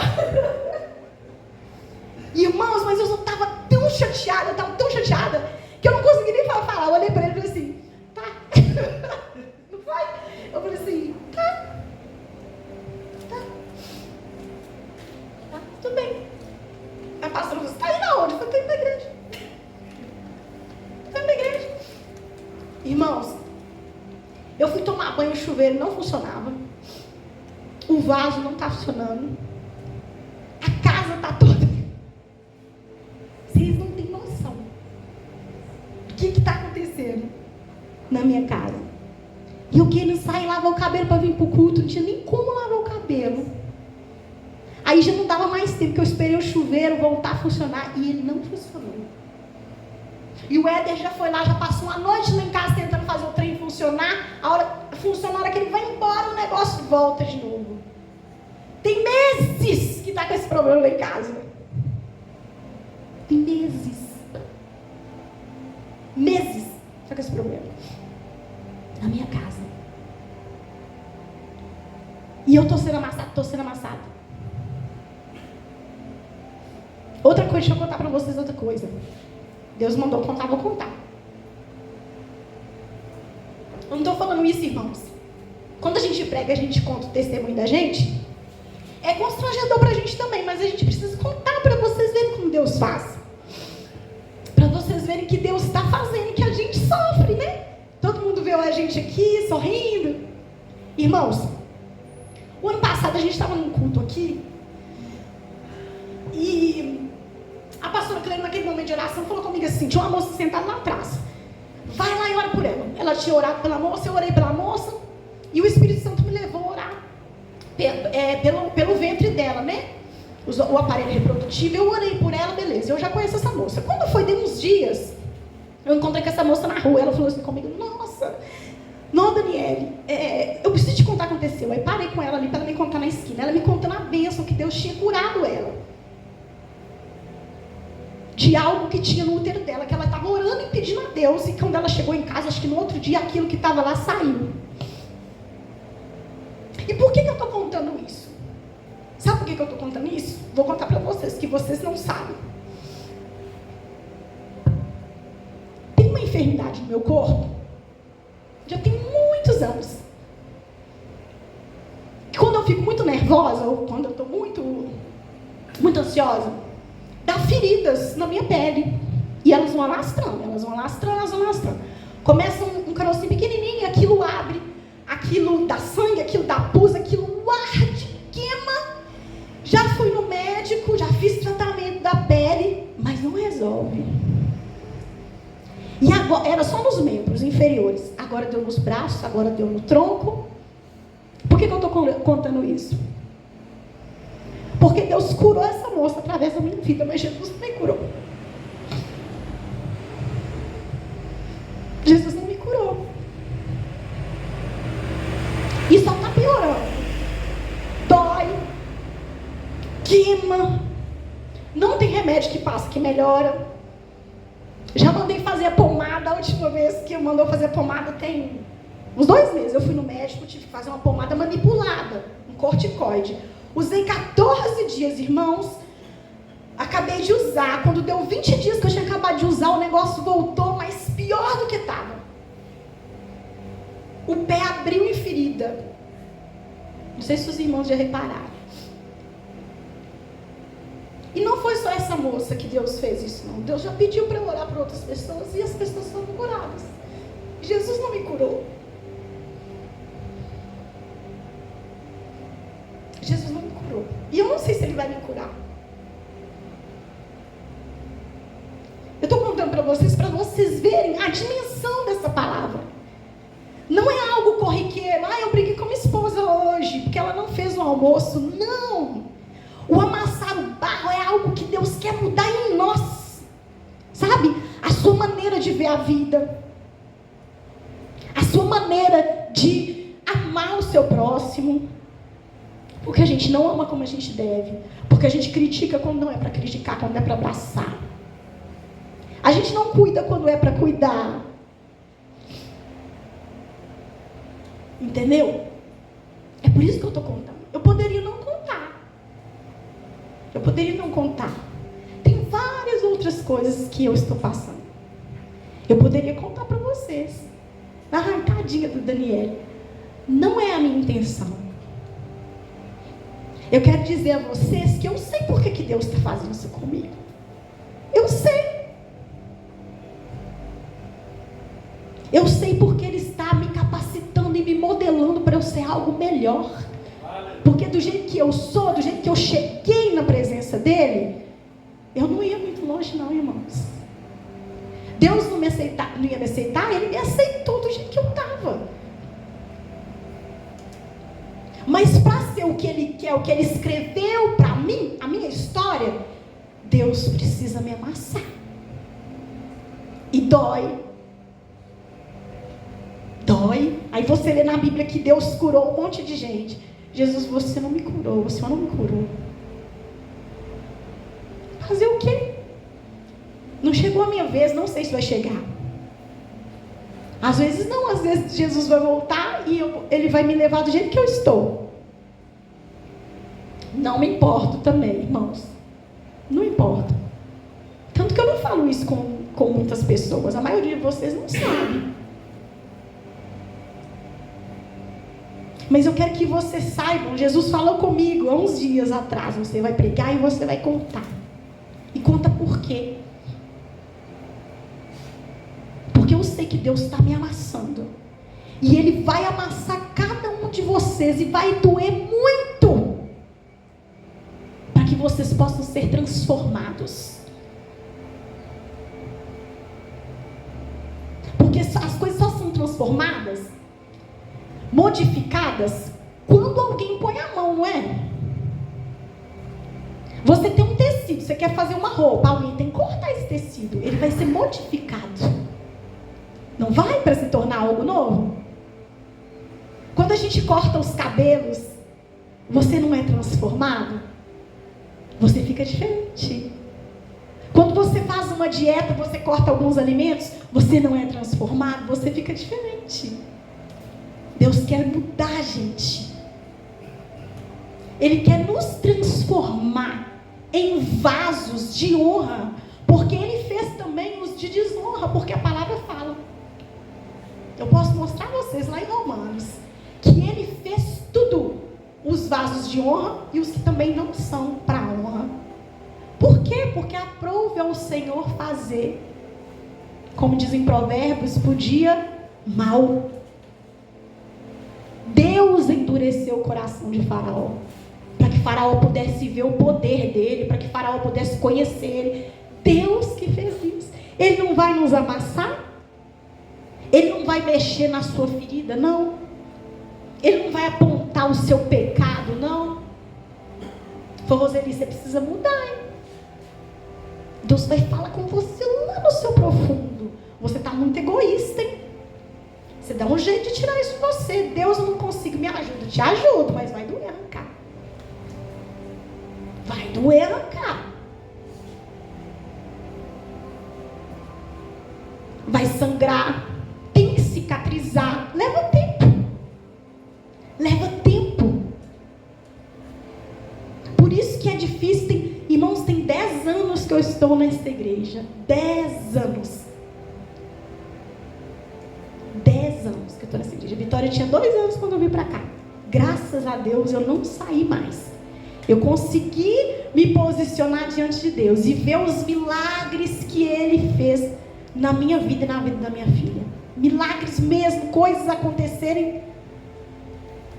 Irmãos, mas eu só estava tão chateada, que eu não consegui nem falar. Eu olhei para ele e falei assim: tá. Não foi? Eu falei assim: tá. Tudo bem. A pastora falou: você está indo aonde? Eu falei: estou indo na igreja. Estou indo na igreja. Irmãos, eu fui tomar banho, o chuveiro não funcionava. O vaso não está funcionando. A casa está toda. Vocês não têm noção do que está acontecendo na minha casa. E eu queria sair e lavar o cabelo para vir para o culto. Não tinha nem como lavar o cabelo. Aí já não dava mais tempo, que eu esperei o chuveiro voltar a funcionar. E ele não funcionou. E o Éder já foi lá, já passou uma noite lá em casa tentando fazer o trem funcionar. A hora que ele vai embora, o negócio volta de novo. Tem meses que está com esse problema lá em casa. Tem meses. Meses está com esse problema. Na minha casa. E eu estou sendo amassado. Outra coisa, deixa eu contar para vocês outra coisa. Deus mandou contar, vou contar. Eu não estou falando isso, irmãos. Quando a gente prega, a gente conta o testemunho da gente. É constrangedor para a gente também, mas a gente precisa contar para vocês verem como Deus faz. Para vocês verem que Deus está fazendo, que a gente sofre, né? Todo mundo vê a gente aqui, sorrindo. Irmãos, o ano passado a gente estava num culto aqui. E a pastora Cleide, naquele momento de oração, falou comigo assim: tinha uma moça sentada lá atrás. Vai lá e ora por ela. Ela tinha orado pela moça, eu orei pela moça. E o Espírito Santo me levou a orar pelo ventre dela, né? O aparelho reprodutivo. Eu orei por ela, beleza. Eu já conheço essa moça. Quando foi, deu uns dias, eu encontrei com essa moça na rua. Ela falou assim comigo: nossa, não, Daniele, eu preciso te contar o que aconteceu. Aí parei com ela ali para ela me contar na esquina. Ela me contando a bênção que Deus tinha curado ela de algo que tinha no útero dela, que ela estava orando e pedindo a Deus. E quando ela chegou em casa, acho que no outro dia, aquilo que estava lá saiu. E por que eu estou contando isso? Sabe por que eu estou contando isso? Vou contar para vocês, que vocês não sabem. Tem uma enfermidade no meu corpo, já tem muitos anos. E quando eu fico muito nervosa, ou quando eu estou muito ansiosa, dá feridas na minha pele. E elas vão alastrando. Começa um carocinho pequenininho, e aquilo abre, aquilo dá sangue, aquilo dá pus, aquilo arde, queima. Já fui no médico, já fiz tratamento da pele, mas não resolve. E agora, era só nos membros inferiores. Agora deu nos braços, agora deu no tronco. Por que eu estou contando isso? Porque Deus curou essa moça através da minha vida, mas Jesus não me curou. Jesus não me curou. E só está piorando. Dói, queima, não tem remédio que passa que melhora. Já mandei fazer a pomada. A última vez que eu mandou fazer a pomada tem uns 2 meses. Eu fui no médico, tive que fazer uma pomada manipulada, um corticoide. Usei 14 dias, irmãos. Acabei de usar. Quando deu 20 dias que eu tinha acabado de usar, o negócio voltou, mas pior do que estava. O pé abriu em ferida. Não sei se os irmãos já repararam. E não foi só essa moça que Deus fez isso, não. Deus já pediu para eu orar por outras pessoas e as pessoas foram curadas. Jesus não me curou. Jesus não me curou. E eu não sei se Ele vai me curar. Eu estou contando para vocês verem a dimensão dessa palavra. Não é algo corriqueiro. Eu briguei com minha esposa hoje, porque ela não fez o almoço. Não. O amassar o barro é algo que Deus quer mudar em nós. Sabe? A sua maneira de ver a vida. A sua maneira de amar o seu próximo. Porque a gente não ama como a gente deve. Porque a gente critica quando não é para criticar, quando é para abraçar. A gente não cuida quando é para cuidar. Entendeu? É por isso que eu estou contando. Eu poderia não contar. Tem várias outras coisas que eu estou passando. Eu poderia contar para vocês. Na arrancadinha do Daniel. Não é a minha intenção. Eu quero dizer a vocês que eu sei por que Deus está fazendo isso comigo. Eu sei. Eu sei porque Ele está me capacitando e me modelando para eu ser algo melhor. Porque do jeito que eu sou, do jeito que eu cheguei na presença dEle, eu não ia muito longe não, irmãos. Deus não ia me aceitar, Ele me aceitou do jeito que eu estava. Mas para ser o que Ele quer, o que Ele escreveu para mim, a minha história, Deus precisa me amassar. E dói. Aí você lê na Bíblia que Deus curou um monte de gente. Jesus, você não me curou, o Senhor não me curou. Fazer o quê? Não chegou a minha vez, não sei se vai chegar. Às vezes não, às vezes Jesus vai voltar e Ele vai me levar do jeito que eu estou. Não me importo também, irmãos. Não importa. Tanto que eu não falo isso com muitas pessoas. A maioria de vocês não sabe. Mas eu quero que vocês saibam, Jesus falou comigo há uns dias atrás, você vai pregar e você vai contar. E conta por quê? Porque eu sei que Deus está me amassando. E Ele vai amassar cada um de vocês e vai doer muito. Para que vocês possam ser transformados. Porque as coisas só são transformadas, modificadas, quando alguém põe a mão, não é? Você tem um tecido, você quer fazer uma roupa, alguém tem que cortar esse tecido, ele vai ser modificado. Não vai para se tornar algo novo? Quando a gente corta os cabelos, você não é transformado? Você fica diferente. Quando você faz uma dieta, você corta alguns alimentos, você não é transformado, você fica diferente. Deus quer mudar a gente. Ele quer nos transformar em vasos de honra, porque Ele fez também os de desonra, porque a palavra fala. Eu posso mostrar a vocês lá em Romanos, que Ele fez tudo, os vasos de honra e os que também não são para honra. Por quê? Porque aprove ao Senhor fazer, como dizem Provérbios, por dia mal. Deus endureceu o coração de Faraó, para que Faraó pudesse ver o poder dele, para que Faraó pudesse conhecer ele. Deus que fez isso. Ele não vai nos amassar? Ele não vai mexer na sua ferida, não. Ele não vai apontar o seu pecado, não. Falou, Roseli, você precisa mudar, hein? Deus vai falar com você lá no seu profundo. Você está muito egoísta, hein? Você dá um jeito de tirar isso de você. Deus, eu não consigo, me ajuda. Te ajudo, mas vai doer arrancar. Vai doer arrancar. Vai sangrar. Tem que cicatrizar. Leva tempo. Leva tempo. Por isso que é difícil. Irmãos, tem 10 anos que eu estou nessa igreja. 10 anos. 10 anos que eu estou nessa igreja. A Vitória tinha 2 anos quando eu vim para cá. Graças a Deus eu não saí mais. Eu consegui me posicionar diante de Deus e ver os milagres que Ele fez na minha vida e na vida da minha filha. Milagres mesmo, coisas acontecerem,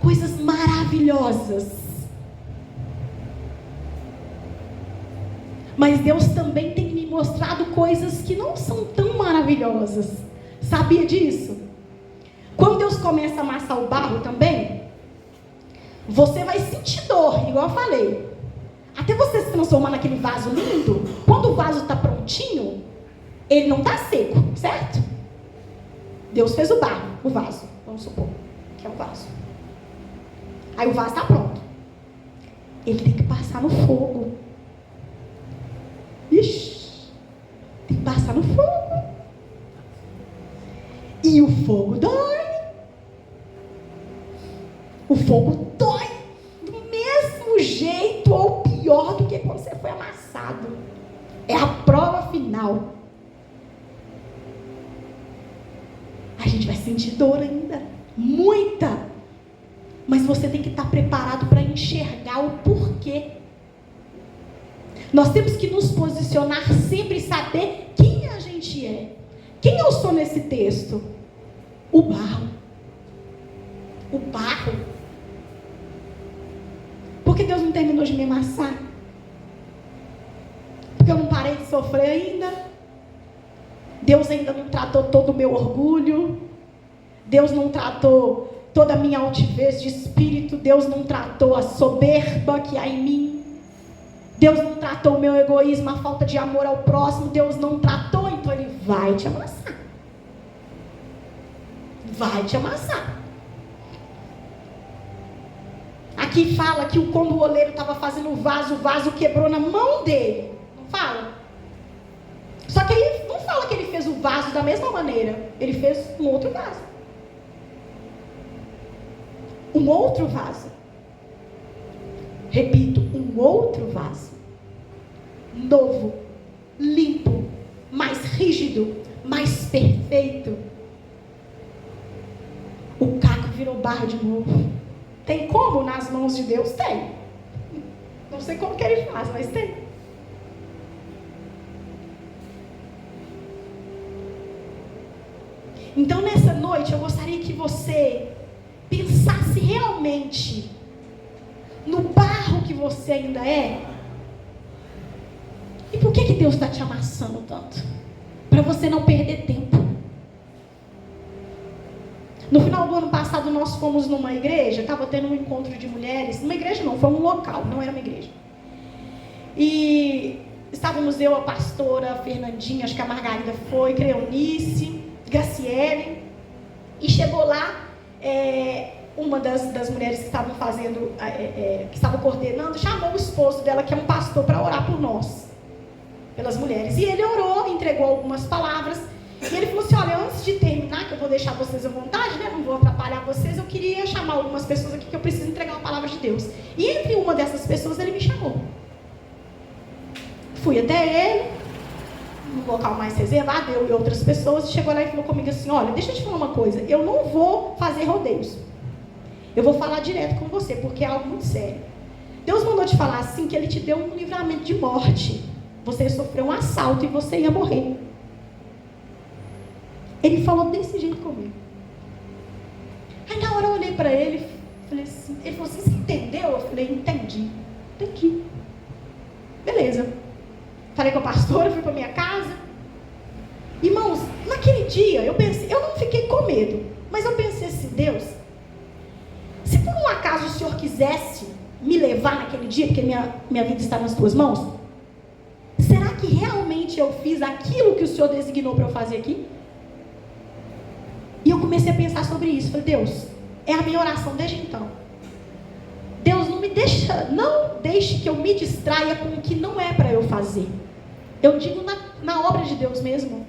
coisas maravilhosas. Mas Deus também tem me mostrado coisas que não são tão maravilhosas. Sabia disso? Quando Deus começa a amassar o barro também, você vai sentir dor, igual eu falei. Até você se transformar naquele vaso lindo, quando o vaso está prontinho, ele não está seco, certo? Deus fez o barro, o vaso, vamos supor, que é o vaso. Aí o vaso está pronto. Ele tem que passar no fogo. Ixi, tem que passar no fogo. E o fogo dói. O fogo dói do mesmo jeito ou pior do que quando você foi amassado. É a prova final. A gente vai sentir dor ainda, muita. Mas você tem que estar preparado para enxergar o porquê. Nós temos que nos posicionar sempre e saber quem a gente é. Quem eu sou nesse texto? O barro. O barro. Por que Deus não terminou de me amassar? Porque eu não parei de sofrer ainda? Deus ainda não tratou todo o meu orgulho? Deus não tratou toda a minha altivez de espírito? Deus não tratou a soberba que há em mim? Deus não tratou o meu egoísmo, a falta de amor ao próximo? Deus não tratou, então Ele vai te amassar. Vai te amassar. Aqui fala que quando o oleiro estava fazendo o vaso quebrou na mão dele. Não fala? Só que aí não fala que ele fez o vaso da mesma maneira. Ele fez um outro vaso. Um outro vaso. Repito, um outro vaso. Novo, limpo, mais rígido, mais perfeito. O caco virou barro de novo. Tem como nas mãos de Deus? Tem. Não sei como que Ele faz, mas tem. Então nessa noite eu gostaria que você pensasse realmente no barro que você ainda é. E por que Deus está te amassando tanto? Para você não perder tempo. No final do ano passado nós fomos numa igreja, estava tendo um encontro de mulheres, numa igreja não, foi um local, não era uma igreja. E estávamos eu, a pastora, a Fernandinha, acho que a Margarida foi, Creonice, Graciele, e chegou lá, uma das mulheres que estavam fazendo, que estavam coordenando, chamou o esposo dela, que é um pastor, para orar por nós, pelas mulheres. E ele orou, entregou algumas palavras, e ele falou assim, olha, antes de terminar, que eu vou vou deixar vocês à vontade, né? Não vou atrapalhar vocês. Eu queria chamar algumas pessoas aqui que eu preciso entregar uma palavra de Deus. E entre uma dessas pessoas, ele me chamou. Fui até ele, num local mais reservado, eu e outras pessoas, e chegou lá e falou comigo assim: olha, deixa eu te falar uma coisa, eu não vou fazer rodeios. Eu vou falar direto com você, porque é algo muito sério. Deus mandou te falar assim, que ele te deu um livramento de morte. Você ia sofrer um assalto e você ia morrer. Ele falou desse jeito comigo. Aí na hora eu olhei para ele, falei assim, ele falou assim: você entendeu? Eu falei: entendi. Beleza. Falei com a pastora, fui para minha casa. Irmãos, naquele dia eu pensei, eu não fiquei com medo, mas eu pensei assim: Deus, se por um acaso o Senhor quisesse me levar naquele dia, porque minha vida está nas tuas mãos, será que realmente eu fiz aquilo que o Senhor designou para eu fazer aqui? E eu comecei a pensar sobre isso. Falei: Deus, é a minha oração desde então. Deus, não deixe que eu me distraia com o que não é para eu fazer. Eu digo na obra de Deus mesmo.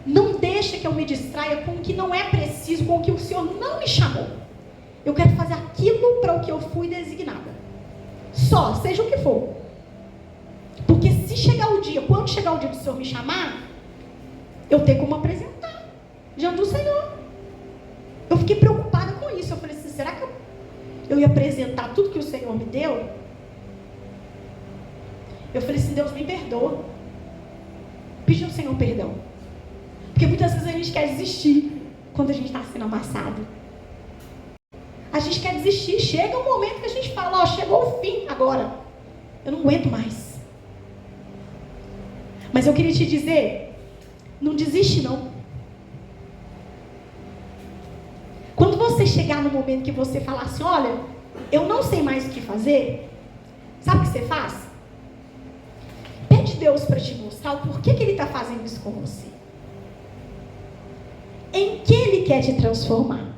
Não deixe que eu me distraia com o que não é preciso, com o que o Senhor não me chamou. Eu quero fazer aquilo para o que eu fui designada. Só, seja o que for. Porque se chegar o dia, quando chegar o dia do Senhor me chamar, eu tenho como apresentar diante do Senhor. Eu fiquei preocupada com isso. Eu falei assim: será que eu ia apresentar tudo que o Senhor me deu? Eu falei assim: Deus, me perdoa. Pedi ao Senhor perdão. Porque muitas vezes a gente quer desistir quando a gente está sendo amassado. A gente quer desistir. Chega um momento que a gente fala: ó, chegou o fim agora. Eu não aguento mais. Mas eu queria te dizer, não desiste não. Quando você chegar no momento que você falar assim: olha, eu não sei mais o que fazer, sabe o que você faz? Pede Deus para te mostrar o porquê que Ele está fazendo isso com você. Em que Ele quer te transformar.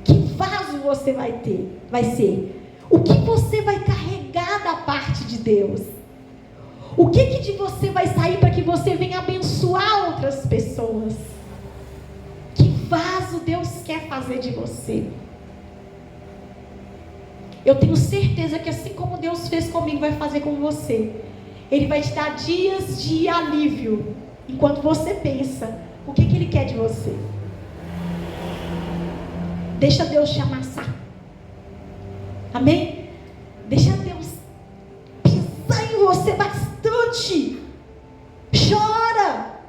Que vaso você vai ser. O que você vai carregar da parte de Deus. O que de você vai sair para que você venha abençoar outras pessoas. Que vaso Deus quer fazer de você. Eu tenho certeza que assim como Deus fez comigo, vai fazer com você. Ele vai te dar dias de alívio, enquanto você pensa o que Ele quer de você. Deixa Deus te amassar. Amém? Deixa Deus pisar em você bastante. Chora.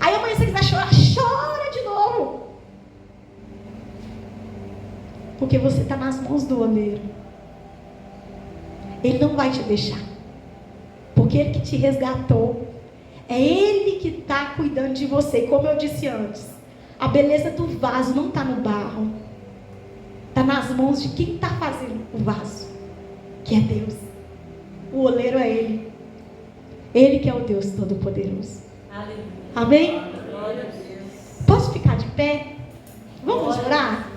Aí amanhã você quiser chorar, chora de novo. Porque você está nas mãos do oleiro. Ele não vai te deixar. Porque Ele que te resgatou. É Ele que está cuidando de você. E como eu disse antes, a beleza do vaso não está no barro. Está nas mãos de quem está fazendo o vaso. Que é Deus. O oleiro é Ele. Ele que é o Deus Todo-Poderoso. Amém? Posso ficar de pé? Vamos orar?